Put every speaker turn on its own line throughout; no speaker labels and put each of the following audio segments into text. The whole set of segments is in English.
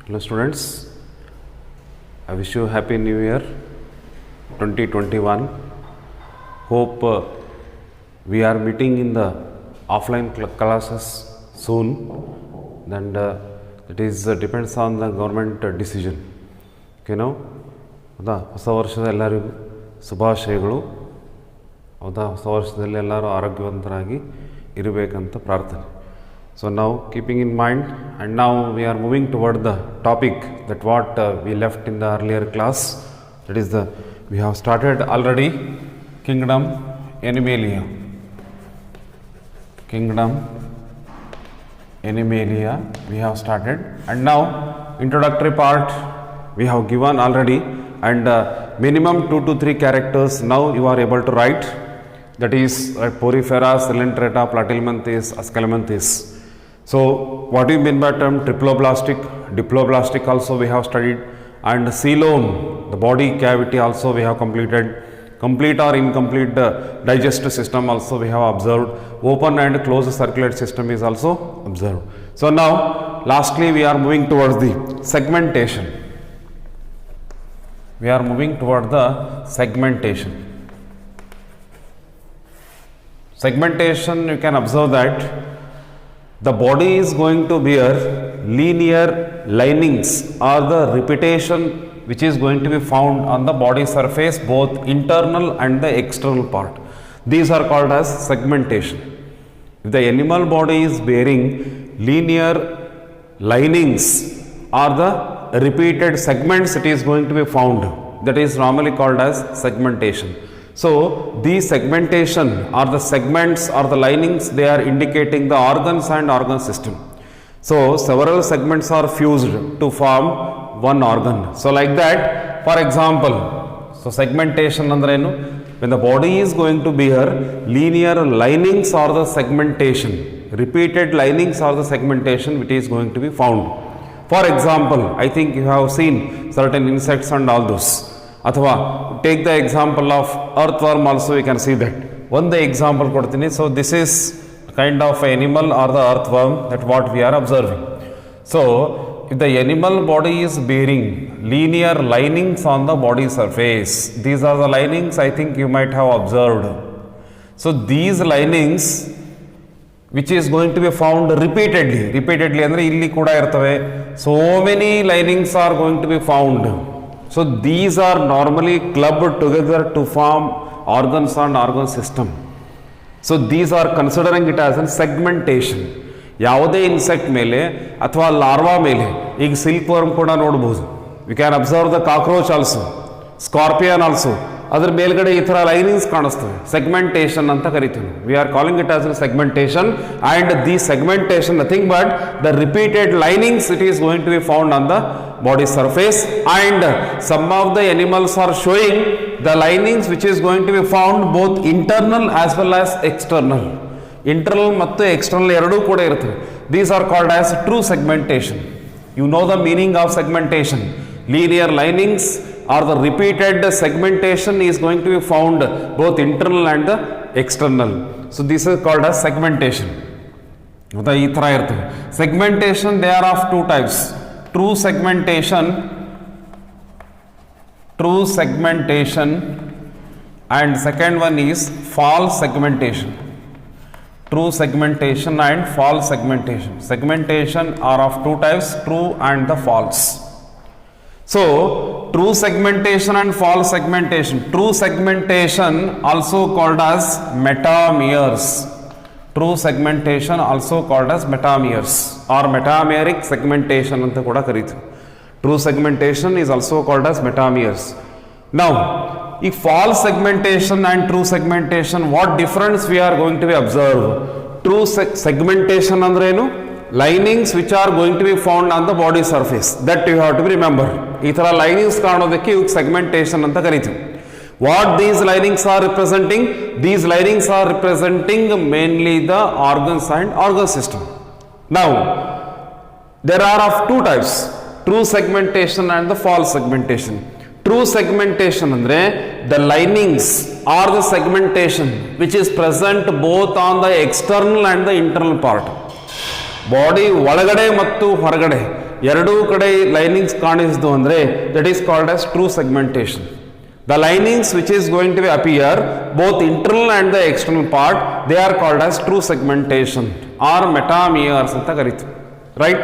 Hello students, I wish you happy new year 2021. Hope we are meeting in the offline classes soon, and it is depends on the government decision. Okay, now ಹೌದಾ, ಹೊಸ ವರ್ಷದ ಎಲ್ಲರಿಗೂ ಶುಭಾಶಯಗಳು. ಹೌದಾ, ಹೊಸ ವರ್ಷದಲ್ಲಿ ಎಲ್ಲರೂ ಆರೋಗ್ಯವಂತರಾಗಿ ಇರಬೇಕಂತ ಪ್ರಾರ್ಥನೆ. So now keeping in mind, and now we are moving toward the topic that what we left in the earlier class. That is we have started already Kingdom Animalia. Kingdom Animalia we have started, and now introductory part we have given already, and minimum 2 to 3 characters now you are able to write. That is Porifera, Coelenterata, Platyhelminthes, Ascalominthes. So what do you mean by term triploblastic? Diploblastic also we have studied, and coelom, the body cavity also we have completed. Complete or incomplete digestive system also we have observed. Open and closed circulatory system is also observed. So now lastly we are moving towards the segmentation. We are moving toward the segmentation. Segmentation, you can observe that the body is going to bear linear linings or the repetition which is going to be found on the body surface, both internal and the external part. These are called as segmentation. If the animal body is bearing linear linings or the repeated segments, it is going to be found. That is normally called as segmentation. So these segmentation or the segments or the linings, they are indicating the organs and organ system. So several segments are fused to form one organ. So like that, for example, so segmentation andrenu, when the body is going to bear linear linings or the segmentation, repeated linings or the segmentation which is going to be found. For example, I think you have seen certain insects and all those. Athwa take the example of earthworm also, you can see that. One the example kodtini. So this is kind of animal or the earthworm that what we are observing. So if the animal body is bearing linear linings on the body surface, these are the linings I think you might have observed. So these linings which is going to be found repeatedly andre illi kuda irtave. So many linings are going to be found. So these are normally clubbed together to form organs and organ system. So these are considering it as a segmentation. ಯಾವುದೇ insect ಮೇಲೆ ಅಥವಾ larva ಮೇಲೆ, ಈಗ silkworm ಕೂಡ ನೋಡಬಹುದು. You can observe the cockroach also, scorpion also, ಅದ್ರ ಮೇಲ್ಗಡೆ ಈ ಥರ ಲೈನಿಂಗ್ಸ್ ಕಾಣಿಸ್ತವೆ. ಸೆಗ್ಮೆಂಟೇಷನ್ ಅಂತ ಕರಿತೀವಿ. We are calling it as segmentation, and the segmentation nothing but the repeated linings it is going to be found on the body surface, and some of the animals are showing the linings which is going to be found both internal as well as external. Internal ಮತ್ತು external ಎರಡೂ ಕೂಡ ಇರ್ತವೆ. These are called as true segmentation. You know the meaning of segmentation. Linear linings or the repeated segmentation is going to be found both internal and the external. So this is called as segmentation. ಈ ಥರ ಇರ್ತವೆ. Segmentation, they are of two types. True segmentation, and second one is false segmentation. True segmentation and false segmentation. Segmentation are of two types, true and the false. So true segmentation and false segmentation. True segmentation also called as metameres. True segmentation also called as metameres or metameric segmentation anta kuda karitu. True segmentation is also called as metameres. Now if false segmentation and true segmentation, what difference we are going to be observe? True segmentation andre enu, linings which are going to be found on the body surface, that you have to remember. Ee thara linings kaanodakke segmentation anta karitu. What these linings are representing? These linings are representing mainly the organs and organ system. Now there are of two types, true segmentation and the false segmentation. True segmentation andre the linings or the segmentation which is present both on the external and the internal part. Body ಒಳಗಡೆ ಮತ್ತು ಹೊರಗಡೆ ಎರಡೂ ಕಡೆ linings ಕಾಣಿಸ್ದು ಅಂದರೆ that is called as true segmentation. The linings which is going to be appear both internal and the external part, they are called as true segmentation or metameres anta karitu, right?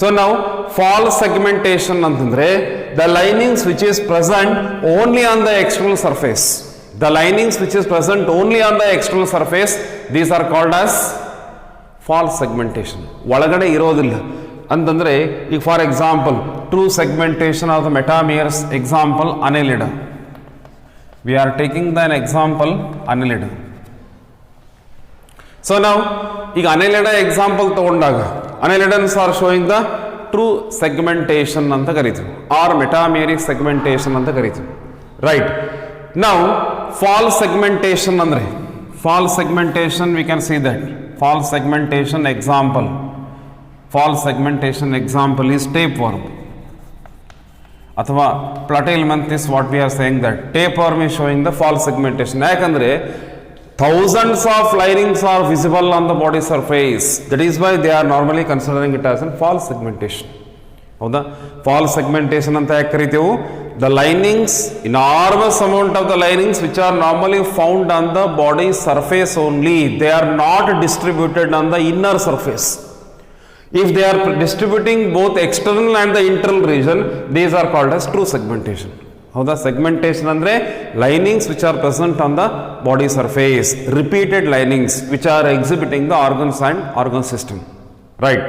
So now false segmentation antandre the linings which is present only on the external surface, the linings which is present only on the external surface, these are called as false segmentation. ಒಳಗಡೆ ಇರೋದಿಲ್ಲ ಅಂತಂದ್ರೆ ಈಗ for example true segmentation of the metameres example annelida. We are taking an example annelida. So now ಈಗ annelida example ತಗೊಂಡಾಗ annelidans are showing the true segmentation ಅಂತ ಕರೀತೀವಿ or metameric segmentation ಅಂತ ಕರೀತೀವಿ, right? Now false segmentation ಅಂದ್ರೆ false segmentation we can see that false segmentation example is tapeworm ಅಥವಾ platyhelminthes. What we are saying that tapeworm is showing the false segmentation. ಯಾಕಂದ್ರೆ thousands of linings are visible on the body surface, that is why they are normally considering it as a false segmentation. ಹೌದಾ? false segmentation ಅಂತ ಯಾಕೆ ಕರಿತೀವಿ? The linings, enormous amount of the linings which are normally found on the body surface only, they are not distributed on the inner surface. If they are distributing both external and the internal region, these are called as true segmentation. ಹೌದಾ? segmentation ಅಂದ್ರೆ linings which are present on the body surface, repeated linings which are exhibiting the organs and organ system, right?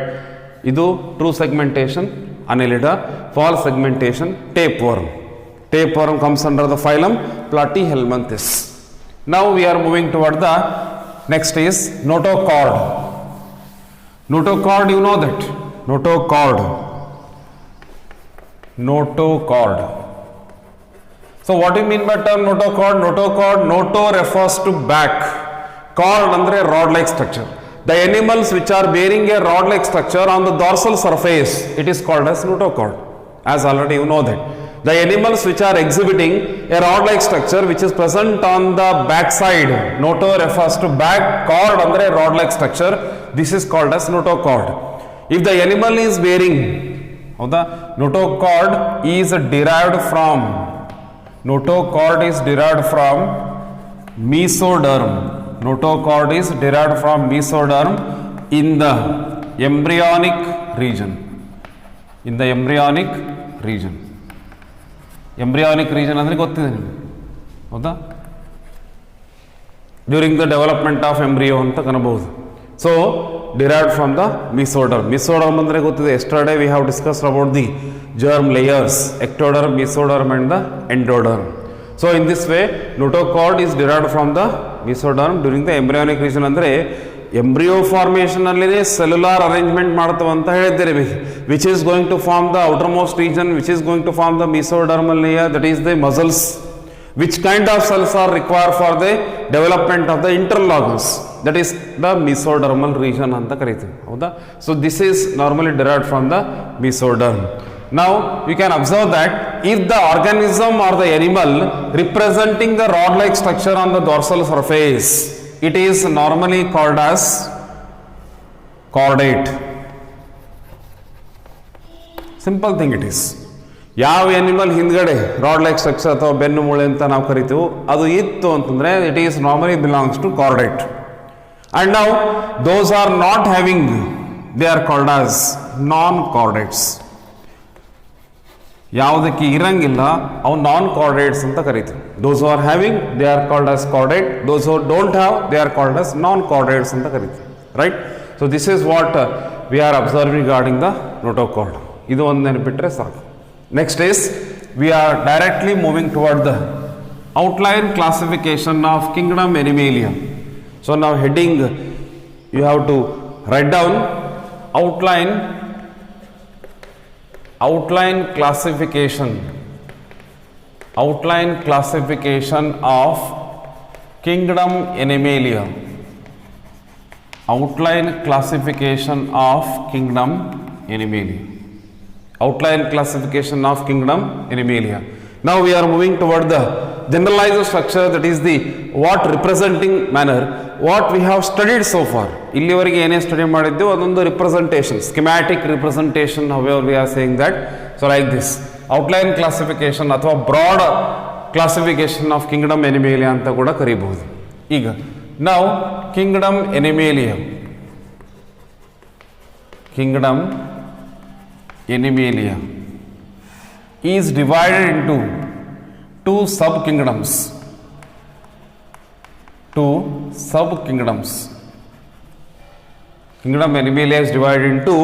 ಇದು true segmentation annelida. false segmentation tapeworm. Tapeworm comes under the phylum Platyhelminthes. Now we are moving toward the next is notochord. Notochord, you know that notochord. So what do you mean by term notochord? Noto refers to back, chord andre rod like structure. The animals which are bearing a rod like structure on the dorsal surface, it is called as notochord, as already you know that. The animals which are exhibiting a rod like structure which is present on the back side, noto refers to back, chord andre rod like structure, this is called as notochord. If the animal is bearing, notochord is derived from mesoderm. Notochord is derived from mesoderm in the embryonic region. Embryonic region ಅಂದ್ರೆ ಗೊತ್ತಿದೆ ನಿಮಗೆ, ಹೌದಾ? During the development of embryo ಅಂತ ಕನಬಹುದು. So derived from the mesoderm. Mesoderm ಅಂದರೆ ಗೊತ್ತಿದೆ. Yesterday we have discussed about the germ layers, ectoderm, mesoderm and the endoderm. So in this way notochord is derived from the mesoderm during the embryonic region. ಅಂದರೆ embryo formation ಅಲ್ಲಿ cellular arrangement ಮಾಡ್ತವೆ ಅಂತ ಹೇಳಿದ್ದೇವೆ, which is going to form the outer most region, which is going to form the mesodermal layer, that is the muscles. Which kind of cells are required for the development of the internal organs, that is the mesodermal region anta kariteve, hauda? So this is normally derived from the mesoderm. Now you can observe that if the organism or the animal representing the rod like structure on the dorsal surface, it is normally called as chordate. Simple thing it is. ಯಾವ animal ಹಿಂದ್ಗಡೆ rod like structure ಅಥವಾ ಬೆನ್ನು ಮೂಳೆ ಅಂತ ನಾವು ಕರಿತೀವಿ ಅದು ಇತ್ತು ಅಂತಂದ್ರೆ it is normally belongs to chordate. And now those are not having, they are called as non chordates. ಯಾವುದಕ್ಕೆ ಇರಂಗಿಲ್ಲ ಅವು ನಾನ್ ಕಾರ್ಡೇಟ್ಸ್ ಅಂತ ಕರಿತೀವಿ. Those are having, they are called as chordate. Those don't have, they are called as non chordates ಅಂತ ಕರಿತೀವಿ, right? So this is what we are observing regarding the notochord. ಇದು ಒಂದು ನೆನಪಿಟ್ರೆ ಸಾಕು. Next is we are directly moving toward the outline classification of kingdom Animalia. So now heading you have to write down outline classification of kingdom Animalia. Outline classification of kingdom Animalia. Outline classification of kingdom Animalia. Now we are moving toward the generalized structure, that is the what representing manner, what we have studied so far. ಇಲ್ಲಿವರೆಗೆ ಏನೇ study ಮಾಡಿದ್ದೆವು ಅದೊಂದು representation, schematic representation, however we are saying that. So like this outline classification ಅಥವಾ broad classification of kingdom Animalia ಅಂತ ಕೂಡ ಕರೀಬಹುದು. ಈಗ ನಾವು kingdom Animalia, kingdom Animalia is divided into two sub-kingdoms. Kingdom Animalia is divided into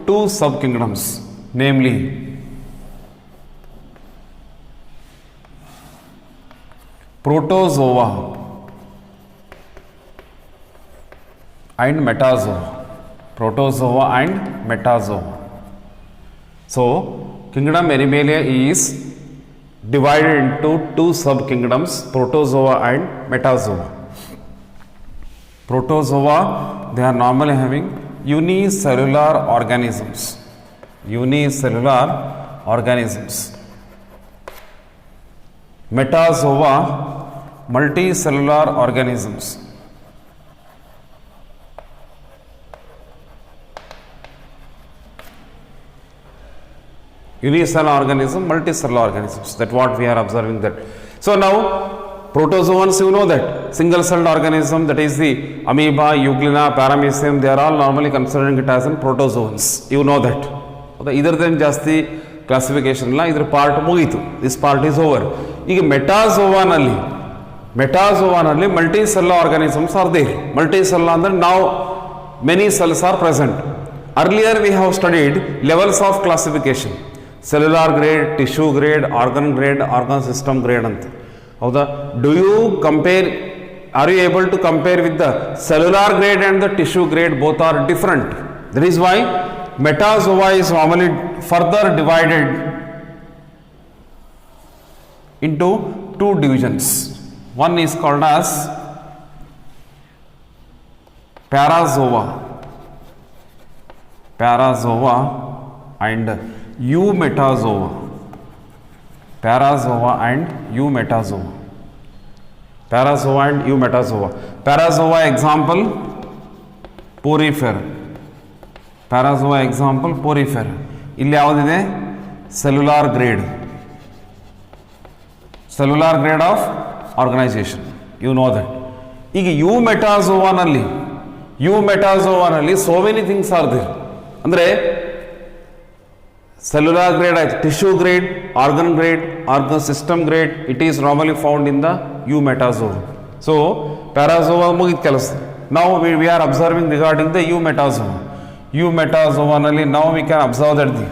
two sub-kingdoms, namely Protozoa and Metazoa. Protozoa and Metazoa. So, Kingdom Animalia is divided into two sub-kingdoms, Protozoa and Metazoa. Protozoa, they are normally having unicellular organisms. Metazoa, multicellular organisms. Unicellular organism, multicellular organisms. That's what we are observing that. So now, protozoans, you know that single-celled organism, that is the amoeba, euglena, paramecium, they are all normally considering it as in protozoans. You know that. Either than just the classification, either part mugitu. This part is over. ಈಗ ಮೆಟಾಜೋವಾನಲ್ಲಿ multicellular organisms are there. Multicellular ಅಂದ್ರೆ now many cells are present. Earlier we have studied levels of classification. Cellular grade, tissue grade, organ system grade anta. Howda? Do you compare, are you able to compare with the cellular grade and the tissue grade? Both are different. That is why metazoa is normally further divided into two divisions. One is called as parazoa and eumetazoa. Parazoa example porifera. ಇಲ್ಲಿ ಯಾವುದಿದೆ? Cellular grade of organisation, you know that. ಈಗ ಯುಮೆಟಾಜೋವಾನಲ್ಲಿ so many things are there. ಅಂದರೆ cellular grade ಆಯ್ತು, tissue grade, organ system grade, it is normally found in the Eumetazoa. So Parazoa ಮುಗಿದ ಕೆಲಸ. ನಾವು we are observing regarding the ಯುಮೆಟಾಜೋವಾನಲ್ಲಿ ನಾವು we can observe that the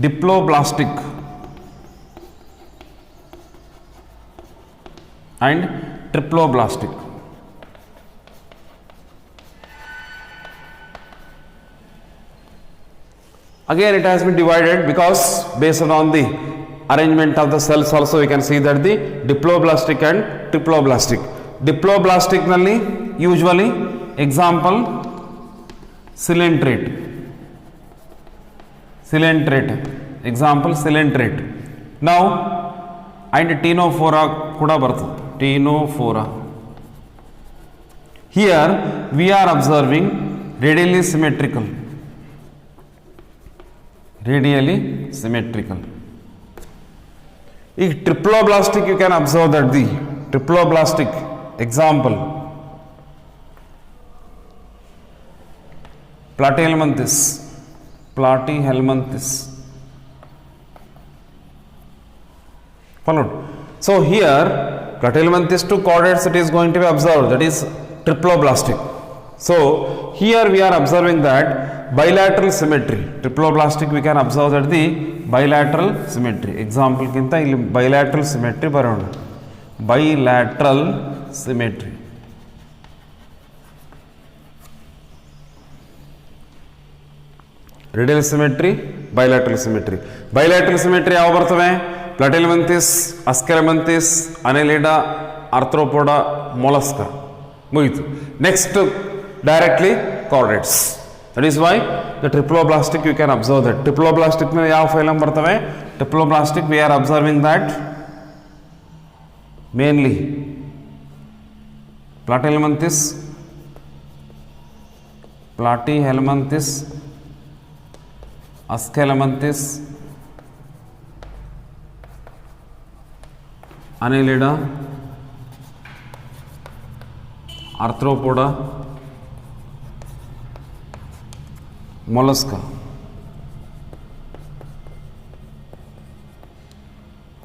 diploblastic and triploblastic. Again it has been divided because based on the arrangement of the cells also we can see that the diploblastic and triploblastic. Diploblastic nalli usually example coelenterate, example coelenterate. Now and ctenophora kuda bartade, ctenophora. Here we are observing radially symmetrical. If triploblastic, you can observe that the triploblastic example platyhelminthes. Followed. So here platyhelminthes to chordates it is going to be observed, that is triploblastic. So here we are observing that bilateral symmetry. Triploblastic we can observe that the bilateral symmetry. Example ginta illi bilateral symmetry baroಣ. Bilateral symmetry. Radial symmetry, bilateral symmetry. Bilateral symmetry ಯಾವ ಬರ್ತವೆ? Platyhelminthes, Ascalementhes, Annelida, Arthropoda, Mollusca. ಮುಗಿತು. Next directly chordates. That is why the triploblastic you can observe that. Triploblastic में ಯಾವ phylum ಬರ್ತವೆ? Triploblastic we are observing that mainly Platyhelminthes, Ascalementhes, Annelida, Arthropoda, Mollusca,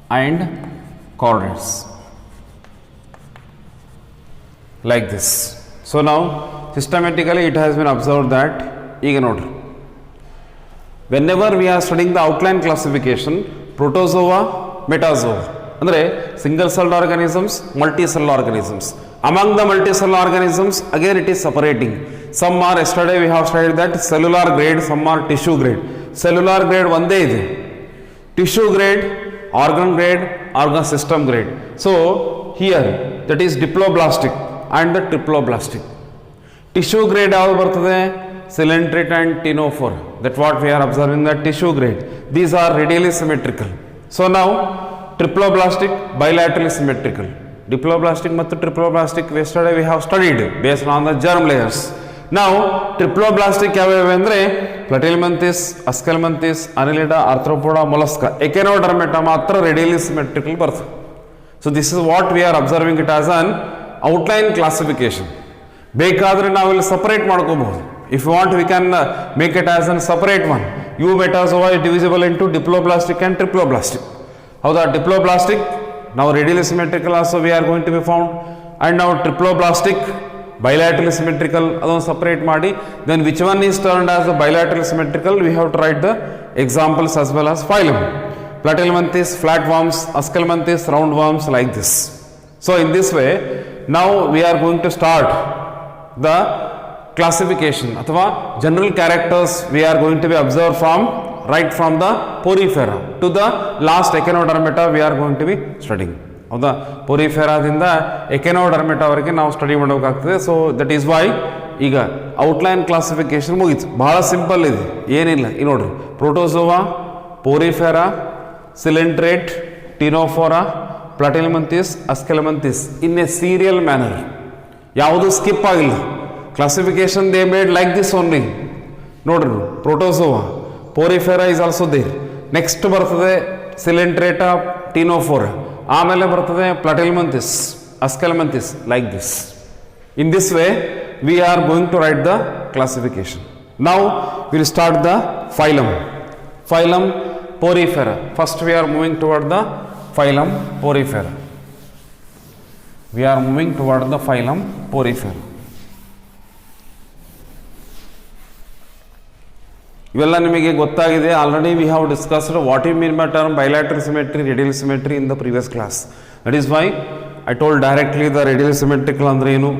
and chordates, like this. So now systematically it has been observed that ಈಗ ನೋಡ್ರಿ, whenever we are studying the outline classification, protozoa, metazoa ಅಂದರೆ single celled organisms, multi-celled organisms. Among the multi-celled organisms, again it is separating. Some are, yesterday we have studied that cellular grade, some are tissue grade. Cellular grade ಒಂದೇ ಇದೆ, tissue grade, organ grade, organ system grade. So here that is diploblastic and the triploblastic. Tissue grade ಯಾವುದು ಬರ್ತದೆ? Coelenterate and ctenophore. That what we are observing, that tissue grade. These are radially symmetrical. So now triploblastic, bilaterally symmetrical. Diploblastic ಮತ್ತು triploblastic yesterday we have studied based on the germ layers. Now triploblastic ಯಾವ್ಯಾವ ಅಂದರೆ Platyhelminthes, Ascalementhes, Annelida, Arthropoda, Mollusca. Echinodermata ಮಾತ್ರ radially symmetrical ಬರ್ತದೆ. So this is what we are observing it as an outline classification. ಬೇಕಾದರೆ ನಾವಿಲ್ಲಿ separate ಮಾಡ್ಕೋಬಹುದು. If you want, we can make it as a separate one. Eumetazoa is divisible into diploblastic and triploblastic. ಹೌದಾ? Diploblastic now radially symmetrical also we are going to be found, and now triploblastic bilaterally symmetrical adon separate ಮಾಡಿ. Then which one is termed as the bilaterally symmetrical? We have to write the examples as well as phylum. Platyhelminthes, flatworms, Ascalementhes, roundworms, like this. So in this way, now we are going to start the classification ಅಥವಾ general characters we are going to be observed from right from the porifera to the last echinodermata we are going to be studying. ಹೌದಾ? ಪೋರಿಫೆರಾದಿಂದ ಎಕೆನೋಡರ್ಮೆಟಾವರೆಗೆ ನಾವು study ಮಾಡಬೇಕಾಗ್ತದೆ. So that is why ಈಗ outline classification ಮುಗೀತು. ಬಹಳ simple ಇದೆ, ಏನಿಲ್ಲ. ಈ ನೋಡ್ರಿ, Protozoa, Porifera, Coelenterate, Ctenophora, Platyhelminthes, Aschelminthes in a serial manner. ಯಾವುದು ಸ್ಕಿಪ್ ಆಗಿಲ್ಲ. Classification they made like this only. ನೋಡ್ರಿ, Protozoa, Porifera is also there. Next ಬರ್ತದೆ ಸಿಲೆಂಟ್ರೇಟಾ, ಟಿನೋಫೋರಾ, ಆಮೇಲೆ ಬರ್ತದೆ Platyhelminthes, Aschelminthes, like this. In this way, we are going to write the classification. Now, we will start the phylum. Phylum Porifera. First, we are moving toward the phylum Porifera. We are moving toward the phylum Porifera. ಇವೆಲ್ಲ ನಿಮಗೆ ಗೊತ್ತಾಗಿದೆ. Already we have discussed what you mean by term bilateral symmetry, radial symmetry in the previous class. That is why I told directly the radial symmetrical ಅಂದರೆ ಏನು,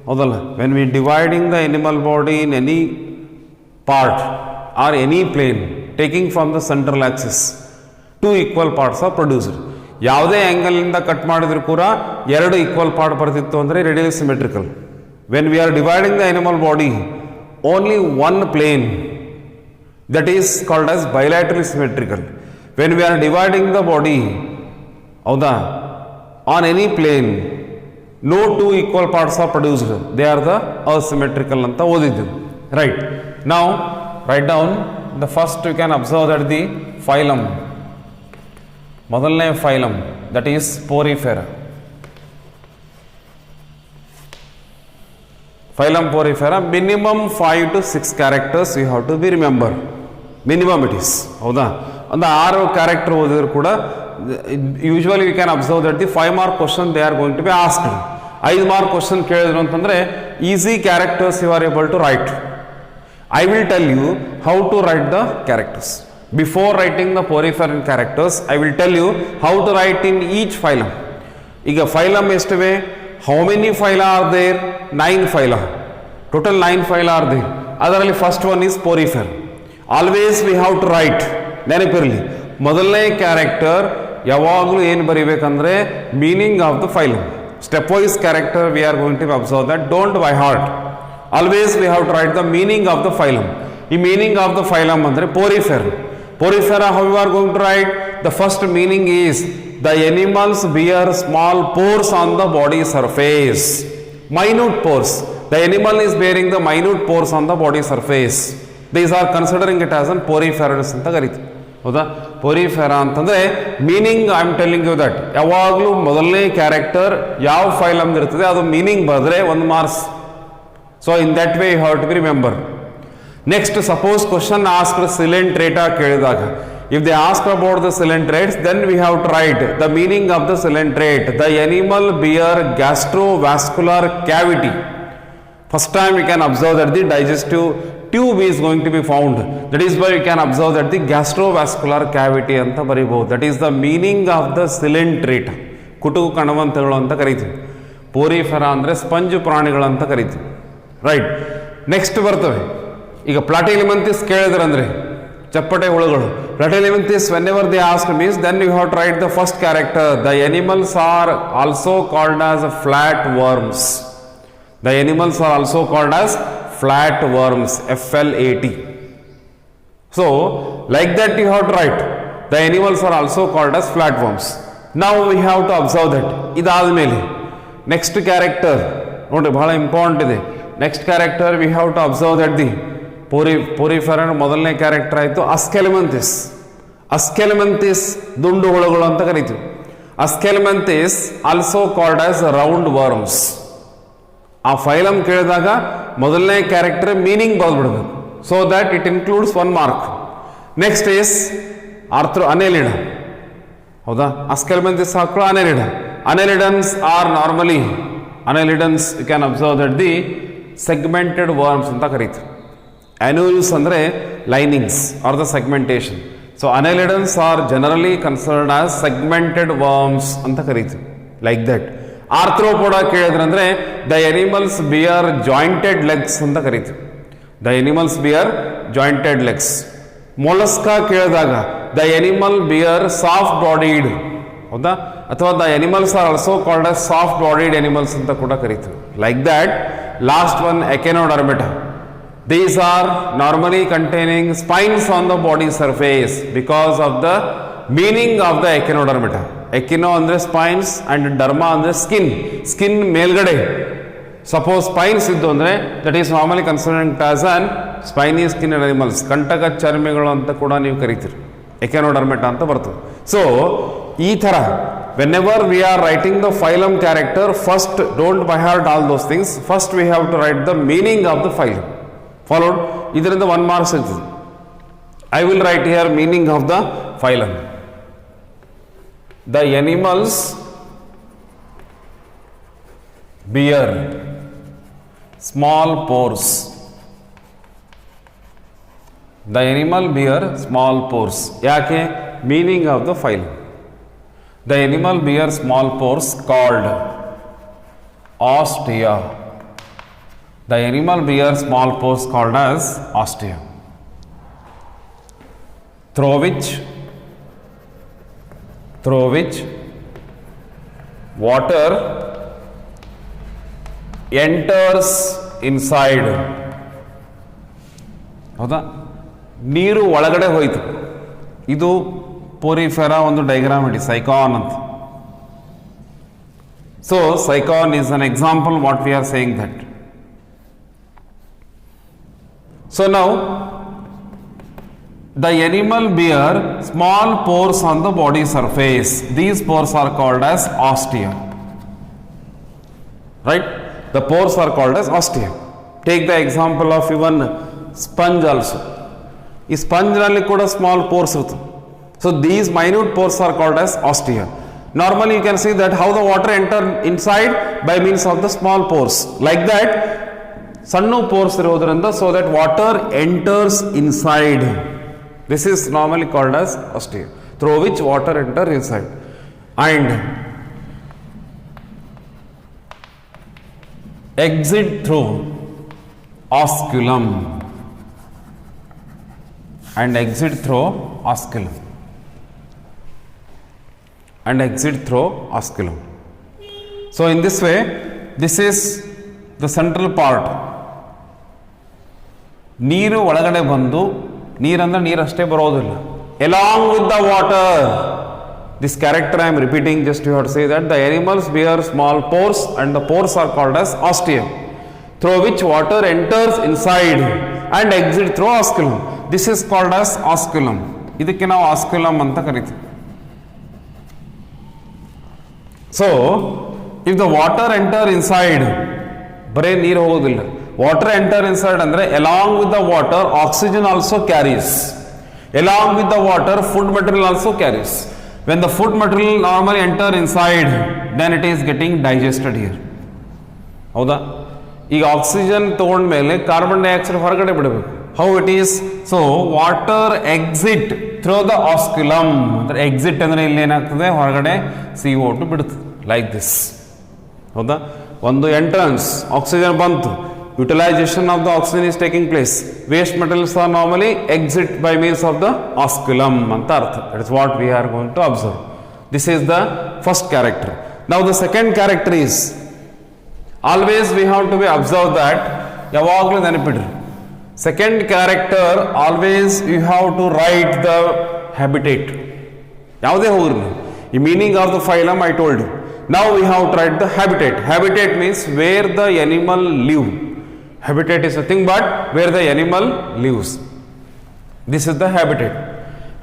ಹೌದಲ್ಲ. When we dividing the animal body in any part or any plane taking from the central axis, two equal parts are produced. ಯಾವುದೇ ಆ್ಯಂಗಲ್ನಿಂದ cut ಮಾಡಿದ್ರು ಕೂಡ ಎರಡು equal part ಬರ್ತಿತ್ತು ಅಂದರೆ radial symmetrical. When we are dividing the animal body only one plane, that is called as bilaterally symmetrical. When we are dividing the body, howda, on any plane, no two equal parts are produced. They are the asymmetrical anta odiddu. Right. Now write down the first. You can observe that the phylum, ಮೊದಲನೇ phylum, that is Porifera. Phylum Porifera, minimum 5 to 6 characters you have to be remember. Minimum it is. ಹೌದಾ? ಒಂದು 6 character ಓದಿದ್ರು ಕೂಡ usually we can observe that the 5 mark question they are going to be asked. 5 mark question ಕೇಳಿದ್ರು ಅಂತಂದರೆ easy characters you are able to write. I will tell you how to write the characters. Before writing the Poriferan characters I will tell you how to write in each phylum. ಈಗ phylum ಎಷ್ಟಿವೆ? How many phyla are there? 9 phyla. Total 9 phyla are there. ಅದರಲ್ಲಿ first one is Porifera. Always we have to write. ನೆನಪಿರಲಿ, ಮೊದಲನೇ character ಯಾವಾಗಲೂ ಏನು ಬರೀಬೇಕಂದ್ರೆ meaning of the phylum. Step wise character we are going to observe that. Don't by heart. Always we have to write the meaning of the phylum. The meaning of the phylum andre porifera. Porifera, how you are going to write? The first meaning is the animals bear small pores on the body surface. Minute pores. The animal is bearing the minute pores on the body surface. These are considering it as an poriferous ಅಂತ ಕರೀತೀವಿ. ಹೌದಾ? Porifera ಅಂತಂದರೆ meaning I am telling you that ಯಾವಾಗಲೂ ಮೊದಲನೇ character ಯಾವ phylum ಇರ್ತದೆ ಅದು meaning ಬರೆದ್ರೆ 1 marks. So in that way you have to be remember. Next suppose question asked Coelenterata ಕೇಳಿದಾಗ, if they ask about the coelentrates, then we have to write the meaning of the coelentrate. The animal bear gastrovascular cavity. First time we can observe that the digestive tube is going to be found. That is why we can observe that the gastrovascular cavity anta bariಬಹುದು. That is the meaning of the coelentrate. ಕುಟುಕು ಕಣವಂತಗಳು ಅಂತ ಕರೀತೀವಿ. Porifera ಅಂದರೆ sponge ಪ್ರಾಣಿಗಳಂತ ಕರೀತೀವಿ. Right. Next ಬರ್ತವೆ ಈಗ ಪ್ಲಾಟಿಲಿಮಂತಿಸ್ ಕೇಳಿದ್ರಂದ್ರೆ ಚಪ್ಪಟೆ ಹುಳುಗಳು. ಪ್ಲಾಟಿಲಿಮಂತಿಸ್ whenever they ask means then you have to write the first character. The animals are also called as flat worms. The animals are also called as flat worms, FLAT. So like that you have to write the animals are also called as flat worms. Now we have to observe that ಇದಾದ್ಮೇಲೆ next character ನೋಡಿ ಬಹಳ important ಇದೆ. Next character we have to observe that the Porifera ಮೊದಲನೇ character ಆಯಿತು. Aschelminthes. Aschelminthes ದುಂಡು ಹುಳುಗಳು ಅಂತ ಕರಿತೀವಿ. Aschelminthes also called as round worms. ಆ ಫೈಲಮ್ ಕೇಳಿದಾಗ ಮೊದಲನೇ ಕ್ಯಾರೆಕ್ಟರ್ ಮೀನಿಂಗ್ ಬರೆದ್ಬಿಡ್ಬೇಕು so that it includes 1 mark. Next is Annelida. ಹೌದಾ? ಅಸ್ಕೆಲಿಮಂತಿಸ್ ಹಾಕೊಳ್ಳೋ Annelida. Annelidans are normally Annelidans you can observe that the segmented worms ಅಂತ ಕರೀತೀವಿ. ಅನ್ಯೂಲ್ಸ್ ಅಂದರೆ linings R the segmentation. So Annelidans are generally considered as segmented worms ಅಂತ ಕರೀತೀವಿ. Like that. Arthropoda ಕೇಳಿದ್ರಂದ್ರೆ the animals bear jointed legs ಅಂತ ಕರೀತೀವಿ. The animals bear jointed legs. Mollusca ಕೇಳಿದಾಗ the animal bear soft bodied. ಹೌದಾ? ಅಥವಾ the animals are also called as soft bodied animals ಅಂತ ಕೂಡ ಕರೀತೀವಿ. Like that. Last one Echinodermata. These are normally containing spines on the body surface because of the meaning of the echinodermata. Echino ಅಂದರೆ spines and derma ಅಂದರೆ skin. Skin ಮೇಲ್ಗಡೆ suppose spines ಇದ್ದು ಅಂದರೆ that is normally considered as an spiny skin animals. ಕಂಟಕ ಚರ್ಮಿಗಳು ಅಂತ ಕೂಡ ನೀವು ಕರಿತೀರಿ. ಎಕೆನೋಡರ್ಮೆಟಾ ಅಂತ ಬರ್ತದೆ. ಸೊ ಈ ಥರ whenever we are writing the phylum character, first don't by heart all those things. First we have to write the meaning of the phylum. Followed, ಇದರಿಂದ 1 ಮಾರ್ಕ್ಸ್ ಇರ್ತದೆ. I will write here meaning of the phylum. The animals bear small pores. The animal bear small pores. ಯಾಕೆ? Meaning of the phylum. The animal bear small pores called ostia. The animal bear small pores called as ostia, through which water enters inside. ಹೌದಾ? ನೀರು ಒಳಗಡೆ ಹೋಯಿತು. ಇದು porifera ಒಂದು diagram ಇಡಿ, Sycon ಅಂತ. So Sycon is an example what we are saying that. So now the animal bear small pores on the body surface. These pores are called as ostia. Right? The pores are called as ostia. Take the example of even sponge also. ಈ ಸ್ಪಂಜ್ನಲ್ಲಿ ಕೂಡ small pores ಇರ್ತದೆ. So these minute pores are called as ostia. Normally you can see that how the water enter inside by means of the small pores. Like that ಸಣ್ಣ pores ಇರೋದ್ರಿಂದ so that water enters inside. This is normally called as ostia, through which water enter inside. And exit through osculum and exit through osculum and exit through osculum. So in this way, this is the central part ನೀರು ಒಳಗಡೆ ಬಂದು, ನೀರಂದ್ರೆ ನೀರಷ್ಟೇ ಬರೋದಿಲ್ಲ, along with the water. This character I am repeating, just you have to say that the animals bear small pores and the pores are called as ostium, through which water enters inside and exits through osculum. This is called as osculum. ಇದಕ್ಕೆ ನಾವು osculum ಅಂತ ಕರಿತೀವಿ. So, if the water enter inside, ಬರೇ ನೀರು ಹೋಗೋದಿಲ್ಲ, water enter inside ಅಂದರೆ along with the water oxygen also carries, along with the water food material also carries. When the food material normally enter inside, then it is getting digested here. ಹೌದಾ? ಈಗ oxygen ತಗೊಂಡ್ಮೇಲೆ carbon dioxide ಹೊರಗಡೆ ಬಿಡಬೇಕು. How it is? So water exit through the ಆಸ್ಕ್ಯುಲಮ್, ಅಂದರೆ exit ಅಂದರೆ ಇಲ್ಲಿ ಏನಾಗ್ತದೆ, ಹೊರಗಡೆ CO2 ಬಿಡುತ್ತೆ, ಲೈಕ್ ದಿಸ್. ಹೌದಾ? ಒಂದು ಎಂಟ್ರನ್ಸ್, ಆಕ್ಸಿಜನ್ ಬಂತು, utilisation of the oxygen is taking place, waste materials are normally exit by means of the osculum ಅಂತ ಅರ್ಥ. It is what we are going to observe. This is the first character. Now the second character is, always we have to be observe that, ಯಾವಾಗಲೂ ನೆನಪಿಡ್ರಿ, second character always you have to write the habitat. ಯಾವುದೇ ಹೋಗ್ರಿ, ಈ meaning of the phylum I told you. Now we have to write the habitat. Habitat means where the animal live. Habitat is nothing but where the animal lives. This is the habitat.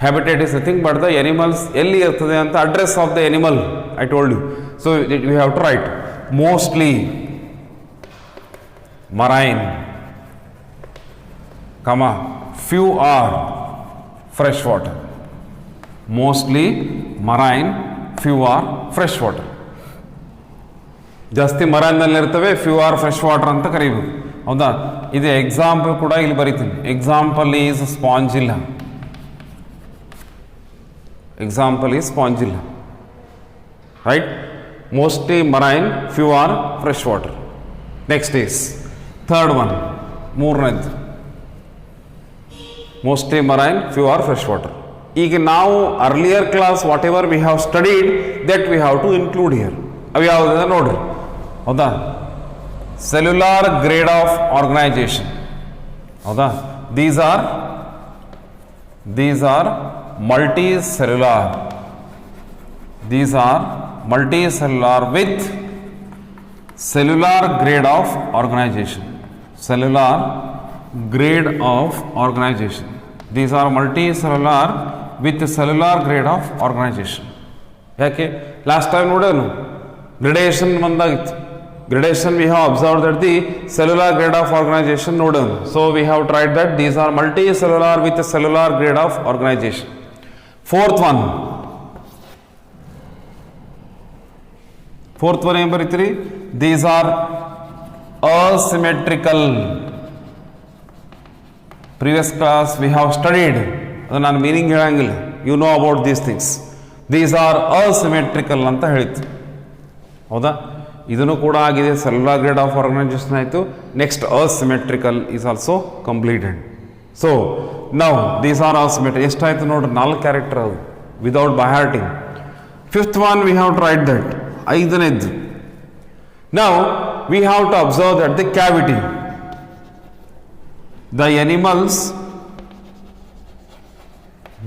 Habitat is nothing but the animals ಎಲ್ಲಿ ಇರ್ತದೆ ಅಂತ address of the animal I told you. So we have to write mostly marine, comma few are freshwater. Mostly marine, few are freshwater. ಜಾಸ್ತಿ ಮರನಲ್ಲಿರ್ತವೆ, few are fresh water ಅಂತ ಕರೀಬೇಕು. ಹೌದಾ? ಇದು example ಕೂಡ ಇಲ್ಲಿ ಬರೀತೀನಿ. Example is Spongilla. Example is Spongilla, right? Mostly marine, few are fresh water. Next is third one, ಮೂರನೇದು mostly marine, few are fresh water. ಈಗ ನಾವು earlier class whatever we have studied that we have to include here. ಅವು ಯಾವುದಂದ್ರೆ ನೋಡ್ರಿ. ಹೌದಾ? Cellular grade of organisation. ಹೌದಾ? These are multicellular. These are multicellular with cellular grade of organisation. Cellular grade of organisation. These are multicellular with cellular grade of organisation. ಯಾಕೆ? Last time ನೋಡೋನು gradation ಬಂದಾಗಿತ್ತು. Gradation we have observed that the cellular grade of organization nodal. So we have tried that these are multicellular with a cellular grade of organization. Fourth one ಏನು ಬರೀತೀರಿ? These are asymmetrical. Previous class we have studied, ಅದು ನಾನು meaning ಹೇಳಂಗಿಲ್ಲ, you know about these things. These are asymmetrical ಅಂತ ಹೇಳಿತ್ತು. ಹೌದಾ? ಇದನ್ನು ಕೂಡ ಆಗಿದೆ, ಸೆಲ್ಯುಲಾರ್ ಗ್ರೇಡ್ ಆಫ್ ಆರ್ಗನೈಜೇಷನ್ ಆಯಿತು. Next asymmetrical is also completed. So ನಾವು ದೀಸ್ ಆರ್ ಅಸಿಮೆಟ್ರಿಕ್. ಎಷ್ಟಾಯಿತು ನೋಡ್ರಿ? 4 ಕ್ಯಾರೆಕ್ಟರ್ ಅದು without by hearting. Fifth one we have to write that. ಐದನೇದ್ದು, ನಾವು we have to observe that the cavity. The animals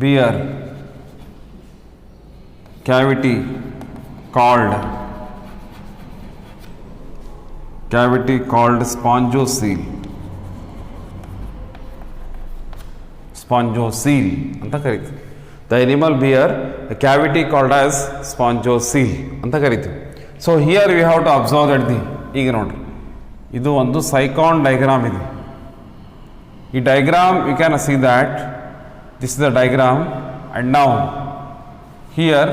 bear cavity called spongocoel. Spongocoel ಅಂತ ಕರಿತೀವಿ. The animal bear cavity called as spongocoel ಅಂತ ಕರಿತೀವಿ. So here we have to observe that the. ಈಗ ನೋಡ್ರಿ, ಇದು ಒಂದು ಸೈಕಾನ್ ಡೈಗ್ರಾಮ್ ಇದೆ. ಈ diagram you can see that this is the diagram. And now here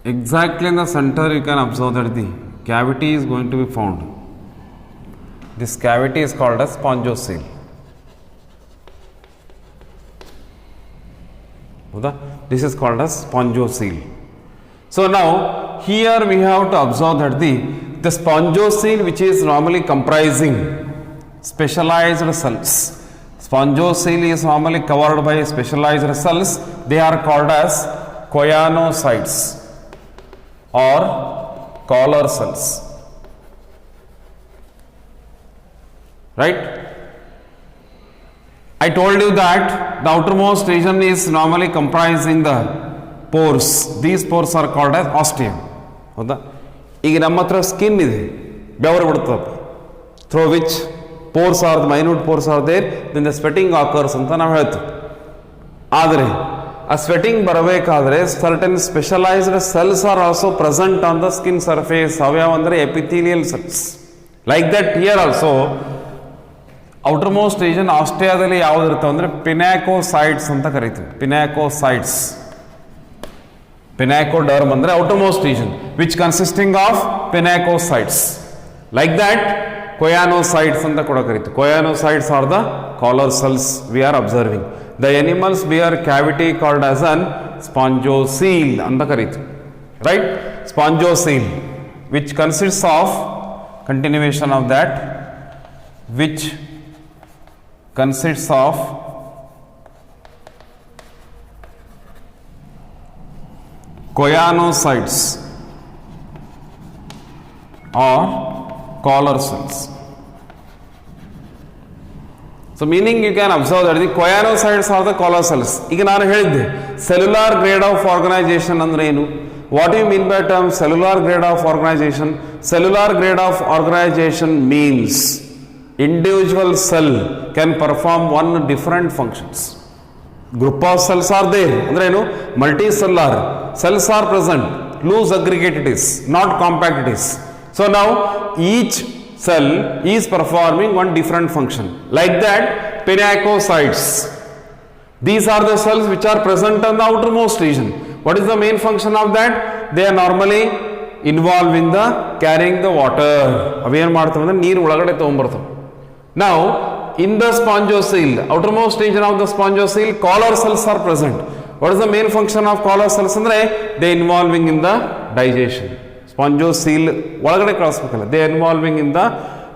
exactly in the center you can observe that the cavity is going to be found. This cavity is called as spongiocele. This is called as spongiocele. So now here we have to observe that the spongiocele, which is normally comprising specialized cells. Spongiocele is normally covered by specialized cells. They are called as choanocytes or collar cells. Right? I told you that the outermost region is normally comprising the pores. These pores are called as ostium. ಹೌದಾ? ಈಗ ನಮ್ಮ ಹತ್ರ skin ಇದೆ, ಬೆವರು ಬಿಡ್ತದೆ, through which pores are the minute pores are there, then the sweating occurs ಅಂತ ನಾವು ಹೇಳ್ತೀವಿ. ಆದರೆ ಆ ಸ್ವೆಟಿಂಗ್ ಬರಬೇಕಾದ್ರೆ certain specialised cells are also present on the skin surface. ಅವ್ಯಾವ ಅಂದರೆ epithelial cells. Like that here also outermost region ಆಸ್ಟ್ರಿಯಾದಲ್ಲಿ ಯಾವ್ದು ಇರುತ್ತೆ ಅಂದರೆ ಪಿನಾಕೋಸೈಡ್ಸ್ ಅಂತ ಕರಿತೀವಿ. ಪಿನಾಕೋಸೈಡ್ಸ್, ಪಿನಾಕೋಡರ್ಮ್ ಅಂದರೆ outermost region which consisting of pinacocytes. Like that choanocytes ಅಂತ ಕೂಡ ಕರಿತೀವಿ. choanocytes are the collar cells we are observing. The animals bear cavity called as an spongiocele ಅಂತ ಕರಿತೀವಿ. Right? Spongiocele, which consists of, continuation of that, which consists of choanocytes or collar cells. So meaning you can observe that the choanocytes are the collar cells. ಈಗ ನಾನು ಹೇಳಿದ್ದೆ cellular grade of organization ಅಂದ್ರೆ ಏನು? What do you mean by term cellular grade of organization? Cellular grade of organization means individual cell can perform one different functions. Group of cells are there. ಅಂದ್ರೆ ಏನು? Multicellular cells are present. Loose aggregate it is, not compact it is. So now each cell is performing one different function. Like that, pinacocytes. These are the cells which are present on the outermost region. What is the main function of that? They are normally involved in the carrying the water. ಅವೇನು ಮಾಡ್ತವೆ ಅಂದರೆ ನೀರು ಒಳಗಡೆ ತೊಗೊಂಬರ್ತವೆ. Now in the spongiocele, outermost region of the spongiocele, collar cells are present. What is the main function of collar cells ಅಂದರೆ they involving in the digestion. Spongocoel ಒಳಗಡೆ ಕಳಿಸ್ಬೇಕಲ್ಲ, they involving in the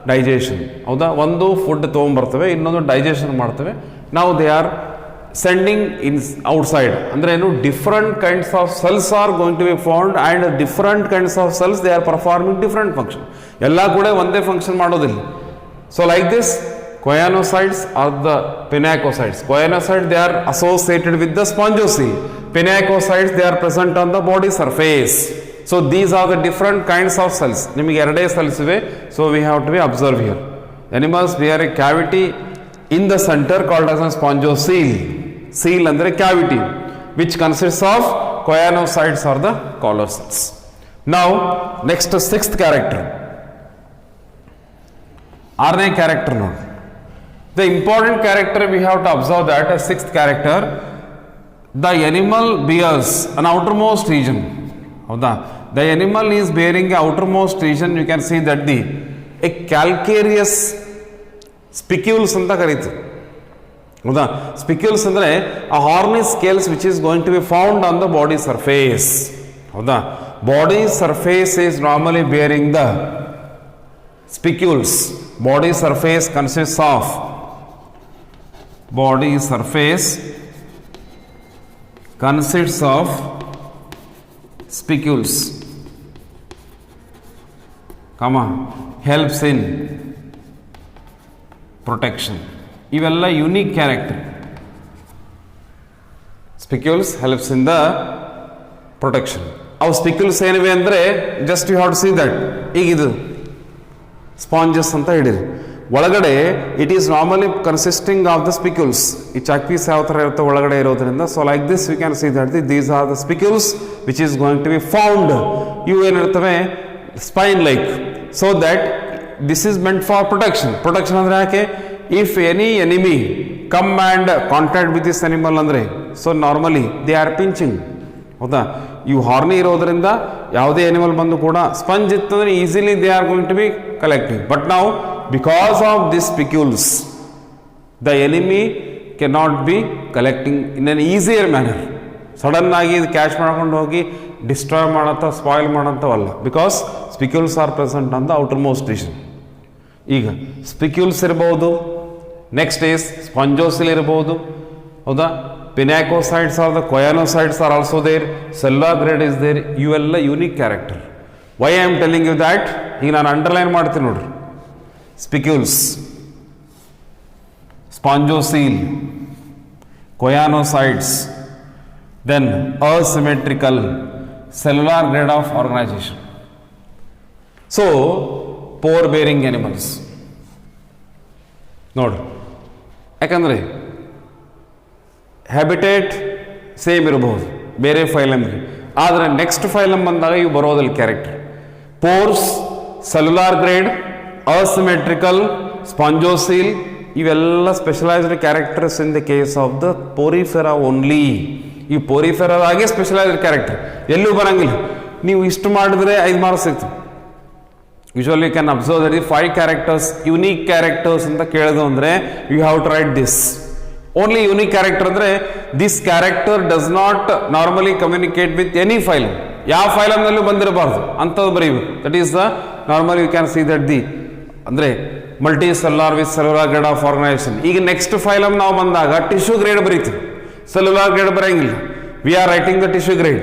digestion. ಹೌದಾ? ಒಂದು food ತೊಗೊಂಬರ್ತವೆ, ಇನ್ನೊಂದು digestion ಮಾಡ್ತವೆ. ನಾವು they are sending in outside. ಅಂದರೆ ಏನು? Different kinds of cells are going to be found and different kinds of cells they are performing different function. ಎಲ್ಲ ಕೂಡ ಒಂದೇ ಫಂಕ್ಷನ್ ಮಾಡೋದಿಲ್ಲ. So like this choanocytes are the pinacocytes. Choanocytes they are associated with the spongiocele. Pinacocytes they are present on the body surface. So these are the different kinds of cells. ನಿಮಗೆ ಎರಡೇ cells ಇವೆ. So we have to be observe here. Animals bear a cavity in the center called as a spongiocele. Cele ಅಂದರೆ cavity, which consists of choanocytes or the collar cells. Now next sixth character. ಆರನೇ character ನೋಡಿ. The important character we have to observe that as sixth character, the animal bears an outermost region. ಹೌದಾ? The animal is bearing a outermost region. You can see that a calcareous spicules ಅಂತ ಕರೀತೀವಿ. ಹೌದಾ? Spicules ಅಂದರೆ a horny scales which is going to be found on the body surface. ಹೌದಾ? Body surface is normally bearing the spicules. Body surface consists of spicules, helps in protection. ಇವೆಲ್ಲ unique character. Spicules helps in the protection. ಅವು spicules ಏನಿವೆ ಅಂದರೆ just you have to see that. ಈಗ ಇದು sponges ಅಂತ ಹೇಳಿರಿ. ಒಳಗಡೆ it is normally consisting of the spicules. ಈ ಚಾಕ್ ಪೀಸ್ ಯಾವ ಥರ ಇರುತ್ತೆ ಒಳಗಡೆ ಇರೋದ್ರಿಂದ. So like this we can see that these are the spicules which is going to be found. ಇವು ಏನಿರ್ತವೆ spine like. So that this is meant for protection. Protection ಅಂದರೆ ಯಾಕೆ? If any enemy come and contact with this animal ಅಂದರೆ so normally they are pinching. ಹೌದಾ? ಇವು ಹಾರ್ನಿ ಇರೋದ್ರಿಂದ ಯಾವುದೇ animal ಬಂದು ಕೂಡ ಸ್ಪಂಜ್ ಇತ್ತಂದರೆ easily they are going to be collecting. But ನಾವು because of this spicules the enemy cannot be collecting in an easier manner. Sudden ಆಗಿ ಇದು ಕ್ಯಾಚ್ ಮಾಡ್ಕೊಂಡು ಹೋಗಿ ಡಿಸ್ಟ್ರಾಯ್ ಮಾಡಂಥ ಸ್ಪಾಯಿಲ್ ಮಾಡೋಂಥವಲ್ಲ, because spicules are present on the outer most region. ಈಗ spicules ಇರ್ಬೋದು, next is spongocoel ಇರ್ಬೋದು, ಹೌದಾ, pinacocytes are the choanocytes are also there, cellular grade is there, ಇವೆಲ್ಲ unique character. Why I am telling you that, ಈಗ ನಾನು underline ಮಾಡ್ತೀನಿ ನೋಡ್ರಿ. Spicules, spongocoel, choanocytes, then asymmetrical cellular grade of organization. So pore bearing animals ನೋಡ್ರಿ, ಯಾಕಂದರೆ habitat same ಇರಬಹುದು ಬೇರೆ ಫೈಲಮ್ಗೆ, ಆದರೆ ನೆಕ್ಸ್ಟ್ ಫೈಲಮ್ ಬಂದಾಗ ಇವು ಬರೋದಿಲ್ಲ character. Pores, cellular grade, asymmetrical, spongocoel, ಇವೆಲ್ಲ specialised characters in the case of the Porifera only. ಈ ಪೋರಿಫೆರಾದಾಗೆ ಸ್ಪೆಷಲೈಸ್ಡ್ ಕ್ಯಾರೆಕ್ಟರ್, ಎಲ್ಲೂ ಬರಂಗಿಲ್ಲ. ನೀವು ಇಷ್ಟು ಮಾಡಿದ್ರೆ 5 ಮಾರ್ಕ್ಸ್ ಸಿಗ್ತದೆ. Usually you can observe that the 5 characters unique characters ಅಂತ ಕೇಳಿದ್ರು ಅಂದರೆ you have to write this only unique character. ಅಂದರೆ this character does not normally communicate with any phylum, ಯಾವ ಫೈಲಮ್ನಲ್ಲೂ ಬಂದಿರಬಾರ್ದು ಅಂಥದ್ದು ಬರೀಬೇಕು. That is the normally you can see that the ಅಂದರೆ multicellular with cellular grade of organisation. ಈಗ next phylum ನಾವು ಬಂದಾಗ ಟಿಶ್ಯೂ ಗ್ರೇಡ್ ಬರೀತೀವಿ, ಸೆಲ್ಯುಲಾರ್ ಗ್ರೇಡ್ ಬರೋಂಗಿಲ್ಲ. We R writing the tissue grade.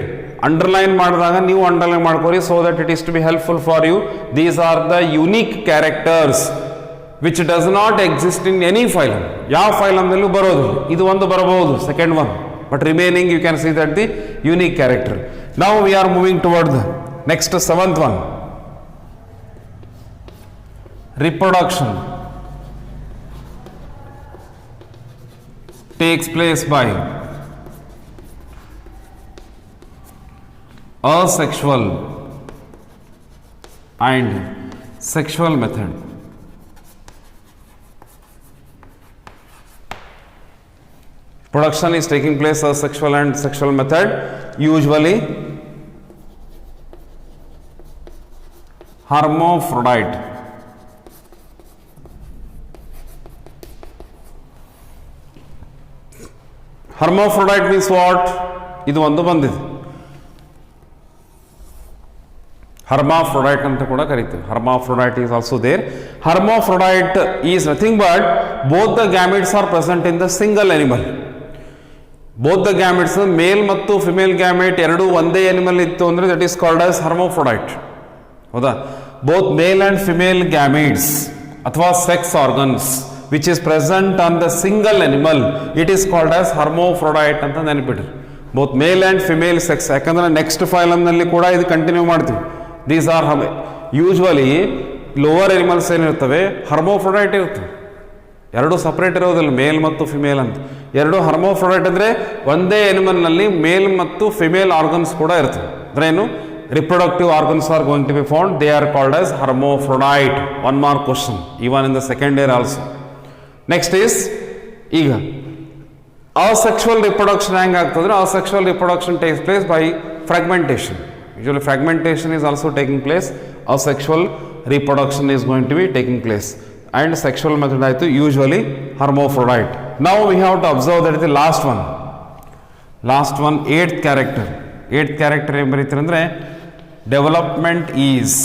Underline ಮಾಡಿದಾಗ ನೀವು ಅಂಡರ್ಲೈನ್ ಮಾಡ್ಕೊರಿ, so that it is to be helpful for you. These are the unique characters which does not exist in any phylum, ಯಾವ ಫೈಲಮ್ನಲ್ಲೂ ಬರೋದು. ಇದು ಒಂದು ಬರಬಹುದು, second one, but remaining you can see that the unique character. Now we are moving toward the next 7th one, reproduction takes place by asexual and sexual method. Production is taking place asexual and sexual method, usually hermaphrodite. Hermaphrodite means what? ಇದು ಒಂದು ಬಂದಿದೆ, hermaphrodite ಅಂತ ಕೂಡ ಕರಿತೀವಿ. Hermaphrodite is also there. Hermaphrodite is nothing but both the gametes are present in the single animal. Both the gametes, male ಮತ್ತು female gamete ಎರಡೂ ಒಂದೇ animal ಇತ್ತು ಅಂದರೆ that is called as hermaphrodite. ಹೌದಾ? Both male and female gametes ಅಥವಾ sex organs which is present on the single animal, it is called as hermaphrodite ಅಂತ ನೆನಪಿಡ್ರಿ. Both male and female sex. ಯಾಕಂದರೆ next ಫೈಲಮ್ನಲ್ಲಿ ಕೂಡ ಇದು ಕಂಟಿನ್ಯೂ ಮಾಡ್ತೀವಿ. These are usually lower animals ಏನಿರ್ತವೆ hermaphrodite ಇರ್ತವೆ, ಎರಡು ಸಪ್ರೇಟ್ ಇರೋದಿಲ್ಲ, ಮೇಲ್ ಮತ್ತು ಫಿಮೇಲ್ ಅಂತ. ಎರಡು ಹರ್ಮೋಫ್ರೊಡೈಟ್ ಅಂದರೆ ಒಂದೇ ಎನಿಮಲ್ನಲ್ಲಿ ಮೇಲ್ ಮತ್ತು ಫಿಮೇಲ್ ಆರ್ಗನ್ಸ್ ಕೂಡ ಇರ್ತವೆ. ಅಂದ್ರೇನು? reproductive organs are going to be found, they are called as hermaphrodite. One more question, even in the second year also. Next is, ಈಗ asexual reproduction ಹೆಂಗೆ ಆಗ್ತದೆ? asexual reproduction takes place by fragmentation. Usually fragmentation is also taking place, asexual reproduction is going to be taking place, and sexual method ಆಯಿತು usually hermaphrodite. Now we have to observe that is the last one, 8th character. 8th character ಏನು ಬರೀತಾರೆ ಅಂದರೆ development is